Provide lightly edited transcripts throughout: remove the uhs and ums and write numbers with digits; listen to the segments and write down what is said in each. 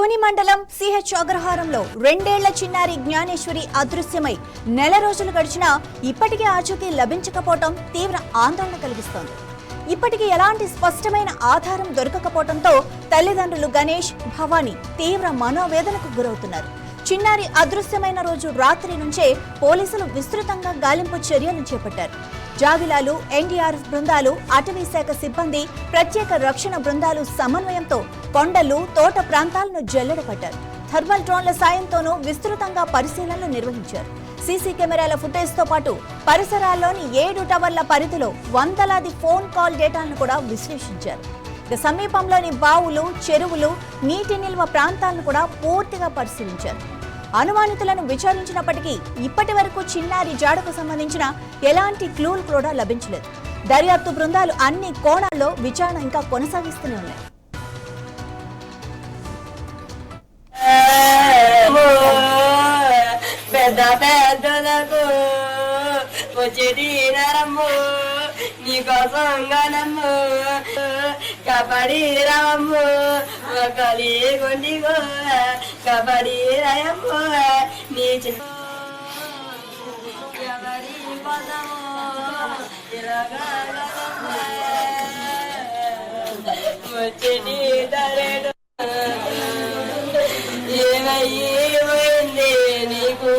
తుని మండలం సిహెచ్ అగ్రహారంలో 2 ఏళ్ల చిన్నారి జ్ఞానేశ్వరి అదృశ్యమై నెల రోజులు గడిచినా ఇప్పటికీ ఆచూకీ లభించకపోవడం తీవ్ర ఆందోళన కలిగిస్తోంది. ఇప్పటికీ ఎలాంటి స్పష్టమైన ఆధారం దొరకకపోవడంతో తల్లిదండ్రులు గణేష్, భవానీ తీవ్ర మనోవేదనకు గురవుతున్నారు. చిన్నారి అదృశ్యమైన రోజు రాత్రి నుంచే పోలీసులు విస్తృతంగా గాలింపు చర్యలు చేపట్టారు. జాగిలాలు, ఎన్డీఆర్ఎఫ్ బృందాలు, అటవీ శాఖ సిబ్బంది, ప్రత్యేక రక్షణ బృందాలు సమన్వయంతో కొండలు, తోట ప్రాంతాలను జల్లెడపట్టారు. థర్మల్ డ్రోన్ల సాయంతోనూ విస్తృతంగా పరిశీలనలు నిర్వహించారు. సీసీ కెమెరాల ఫుటేజ్తో పాటు పరిసరాల్లోని 7 టవర్ల పరిధిలో వందలాది ఫోన్ కాల్ డేటాలను కూడా విశ్లేషించారు. సమీపంలోని బావులు, చెరువులు, నీటి నిల్వ ప్రాంతాలను కూడా పూర్తిగా పరిశీలించారు. అనుమానితులను విచారించినప్పటికీ ఇప్పటి వరకు చిన్నారి జాడకు సంబంధించిన ఎలాంటి క్లూలు కూడా లభించలేదు. దర్యాప్తు బృందాలు అన్ని కోణాల్లో విచారణ ఇంకా కొనసాగిస్తూనే ఉన్నాయి. నీకోసంగానమ్ము కబడ్డీ రామమ్ము కలి కొండిగో కబడ్డీ రాయమ్ము నీ చిన్న కబడ్డీ పోదాము వచ్చేటి దరేడు ఏమయ్యింది నీకు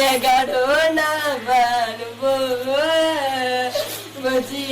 ఎగడు నా బాను వచ్చి